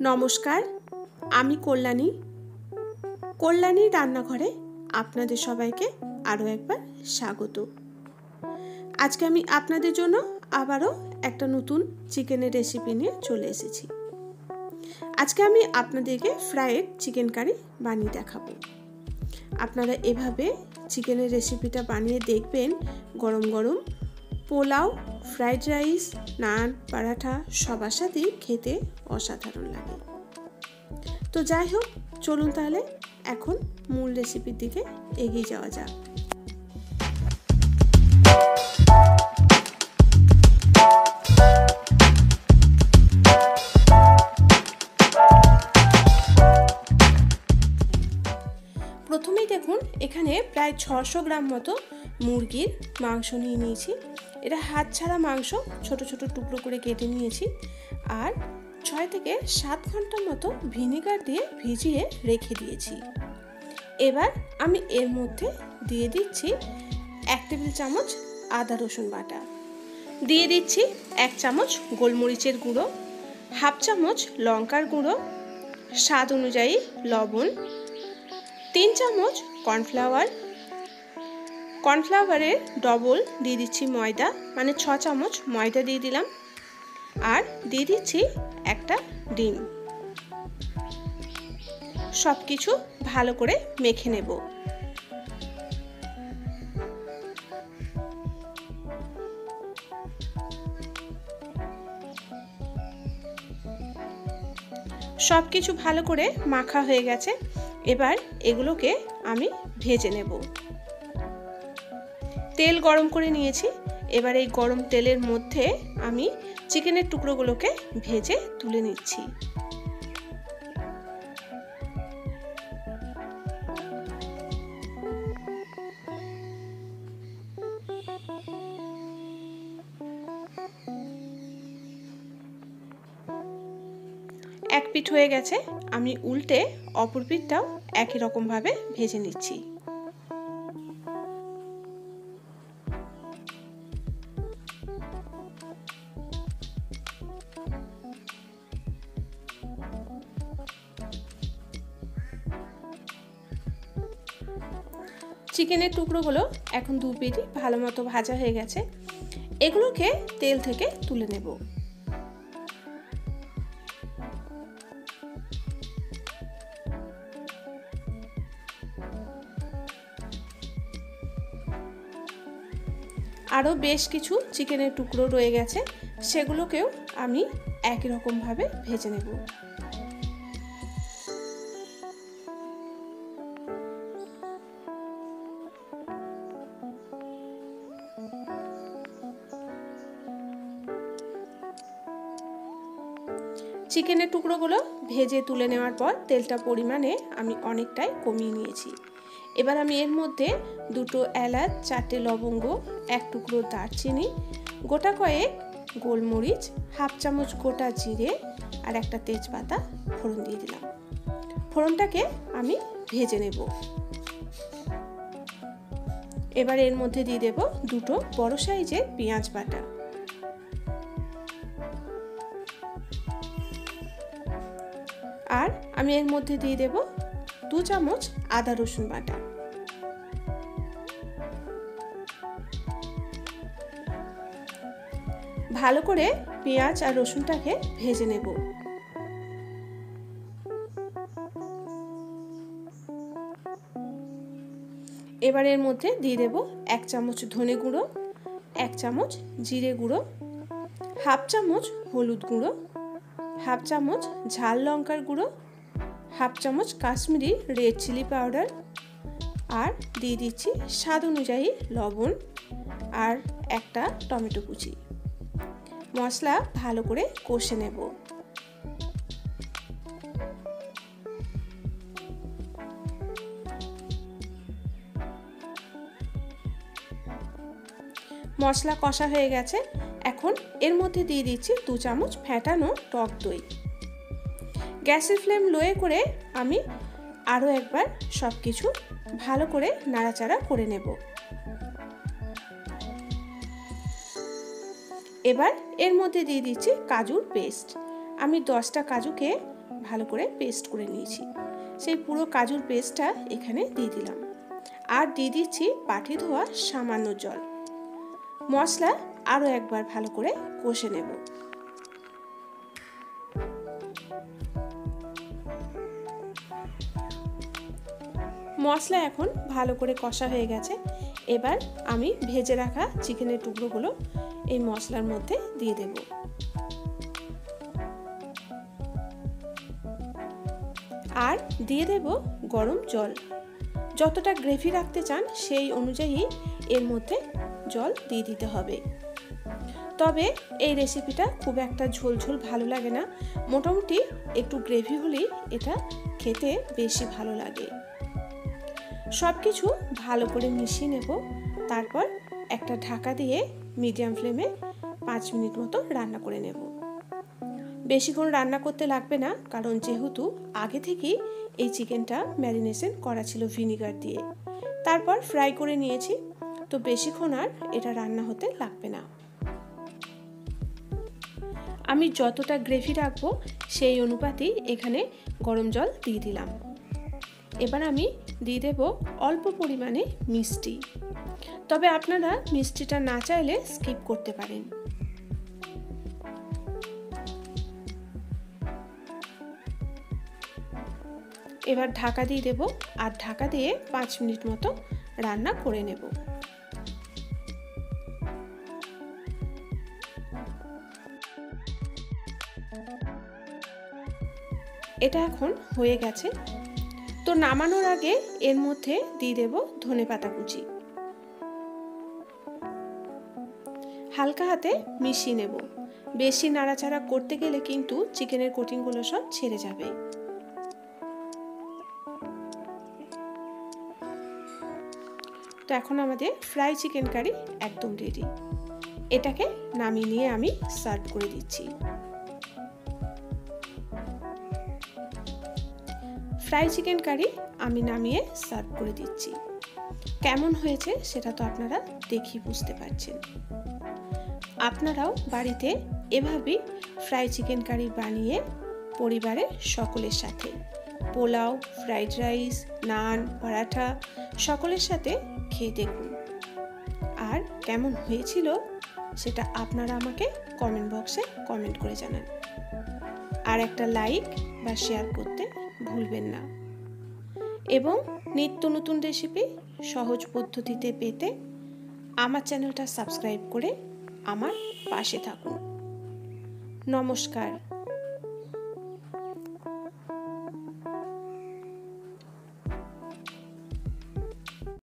নমস্কার, আমি কল্যাণী রান্নাঘরে আপনাদের সবাইকে আরও একবার স্বাগত। আজকে আমি আপনাদের জন্য আবারও একটা নতুন চিকেনের রেসিপি নিয়ে চলে এসেছি। আজকে আমি আপনাদেরকে ফ্রাইড চিকেন কারি বানিয়ে দেখাবো। আপনারা এভাবে চিকেনের রেসিপিটা বানিয়ে দেখবেন। গরম গরম পোলাও, ফ্রাইড রাইস, নান, পরাঠা সবার সাথেই খেতে অসাধারণ লাগে। তো যাই হোক, চলুন তাহলে এখন মূল রেসিপির দিকে এগিয়ে যাওয়া যাক। প্রথমেই দেখুন, এখানে প্রায় 600 গ্রাম মতো মুরগির মাংস নিয়ে নিয়েছি। এটা হাত ছাড়া মাংস, ছোট ছোট টুকরো করে কেটে নিয়েছি আর 6 থেকে 7 ঘন্টা মতো ভিনেগার দিয়ে ভিজিয়ে রেখে দিয়েছি। এবার আমি এর মধ্যে দিয়ে দিচ্ছি 1 টেবিল চামচ আদা রসুন বাটা, দিয়ে দিচ্ছি 1 চামচ গোলমরিচের গুঁড়ো, হাফ চামচ লঙ্কার গুঁড়ো, স্বাদ অনুযায়ী লবণ, 3 চামচ কর্নফ্লাওয়ারের ডবল দিয়ে দিচ্ছি ময়দা, মানে 6 চামচ ময়দা দিয়ে দিলাম, আর দিয়ে দিচ্ছি একটা ডিম। সব কিছু ভালো করে মেখে নেব। সব কিছু ভালো করে মাখা হয়ে গেছে। এবার এগুলোকে আমি ভেজে নেব। তেল গরম করে নিয়েছি। এবার এই গরম তেলের মধ্যে আমি চিকেনের টুকরোগুলোকে ভেজে তুলে নিচ্ছি। এক পিঠ হয়ে গেছে, আমি উল্টে অপর পিঠটাও একই রকম ভাবে ভেজে নিচ্ছি। চিকেনের টুকরোগুলো এখন দু পিঠই ভালো মতো ভাজা হয়ে গেছে। এগুলোকে তেল থেকে তুলে নেব। আরও বেশ কিছু চিকেনের টুকরো রয়ে গেছে, সেগুলোকেও আমি একই রকমভাবে ভেজে নেব। চিকেনের টুকরোগুলো ভেজে তুলে নেওয়ার পর তেলটা পরিমাণে আমি অনেকটাই কমিয়ে নিয়েছি। এবার আমি এর মধ্যে 2 এলাচ, 4টে লবঙ্গ, 1 টুকরো দারচিনি, গোটা কয়েক গোলমরিচ, হাফ চামচ গোটা জিরে আর একটা তেজপাতা ফোড়ন দিয়ে দিলাম। ফোড়নটাকে আমি ভেজে নেব। এবার এর মধ্যে দিয়ে দেব 2 বড় সাইজের পেঁয়াজ বাটা, আর আমি এর মধ্যে দিয়ে দেব 2 চামচ আদা রসুন বাটা। ভালো করে পেঁয়াজ আর রসুনটাকে ভেজে নেব। এবার এর মধ্যে দিয়ে দেব 1 চামচ ধনে গুঁড়ো, 1 চামচ জিরে গুঁড়ো, হাফ চামচ হলুদ গুঁড়ো, হাফ চামচ ঝাল লঙ্কার গুঁড়ো, হাফ চামচ কাশ্মীরি রেড চিলি পাউডার, আর দিয়ে দিচ্ছি স্বাদ অনুযায়ী লবণ আর একটা টমেটো কুচি। মশলা ভালো করে কষে নেব। মশলা কষা হয়ে গেছে। এখন এর মধ্যে দিয়ে দিচ্ছি 2 চামচ ফ্যাটানো টক দই। গ্যাসের ফ্লেম লোয়ে করে আমি আরও একবার সব কিছু ভালো করে নাড়াচাড়া করে নেব। এবার এর মধ্যে দিয়ে দিচ্ছি কাজুর পেস্ট। আমি 10টা কাজুকে ভালো করে পেস্ট করে নিয়েছি। সেই পুরো কাজুর পেস্টটা এখানে দিয়ে দিলাম, আর দিয়ে দিচ্ছি বাটি ধোয়া সামান্য জল। মশলা আরও একবার ভালো করে কষে নেব। মশলা এখন ভালো করে কষা হয়ে গেছে। এবার আমি ভেজে রাখা চিকেনের টুকরোগুলো এই মশলার মধ্যে দিয়ে দেব। আর দিয়ে দেব গরম জল। যতটা গ্রেভি রাখতে চান সেই অনুযায়ী এর মধ্যে জল দিয়ে দিতে হবে। তবে এই রেসিপিটা খুব একটা ঝোলঝোল ভালো লাগে না, মোটামুটি একটু গ্রেভি হলেই এটা খেতে বেশি ভালো লাগে। সব কিছু ভালো করে মিশিয়ে নেব। তারপর একটা ঢাকা দিয়ে মিডিয়াম ফ্লেমে 5 মিনিট মতো রান্না করে নেব। বেশিক্ষণ রান্না করতে লাগবে না, কারণ যেহেতু আগে থেকেই এই চিকেনটা ম্যারিনেশন করা ছিল ভিনিগার দিয়ে, তারপর ফ্রাই করে নিয়েছি, তো বেশিক্ষণ আর এটা রান্না হতে লাগবে না। আমি যতটা গ্রেভি রাখবো সেই অনুপাতেই এখানে গরম জল দিয়ে দিলাম। এবার আমি দিয়ে দেব অল্প পরিমাণে মিষ্টি, তবে আপনারা মিষ্টিটা না চাইলে স্কিপ করতে পারেন। এবার ঢাকা দিয়ে দেব, আর ঢাকা দিয়ে 5 মিনিট মতো রান্না করে নেব। এটা এখন হয়ে গেছে, তো নামানোর আগে এর মধ্যে দিয়ে দেব ধনেপাতা কুচি। হালকা হাতে মিশিয়ে নেব। বেশি নাড়াচাড়া করতে গেলে কিন্তু চিকেনের কোটিংগুলো সব ছেড়ে যাবে। তো এখন আমাদের ফ্রাই চিকেন কারি একদম রেডি। এটাকে নামিয়ে নিয়ে আমি সার্ভ করে দিচ্ছি। ফ্রাই চিকেন কারি আমি নামিয়ে সার্ভ করে দিচ্ছি। কেমন হয়েছে সেটা তো আপনারা দেখেই বুঝতে পারছেন। আপনারাও বাড়িতে এভাবেই ফ্রাই চিকেন কারি বানিয়ে পরিবারের সকলের সাথে পোলাও, ফ্রাইড রাইস, নান, পরাঠা সকলের সাথে খেয়ে দেখুন। আর কেমন হয়েছিল সেটা আপনারা আমাকে কমেন্ট বক্সে কমেন্ট করে জানান। আর একটা লাইক বা শেয়ার করতে ভুলবেন না। এবং নিত্য নতুন রেসিপি সহজ পদ্ধতিতে পেতে আমার চ্যানেলটা সাবস্ক্রাইব করে আমার পাশে থাকুন। নমস্কার।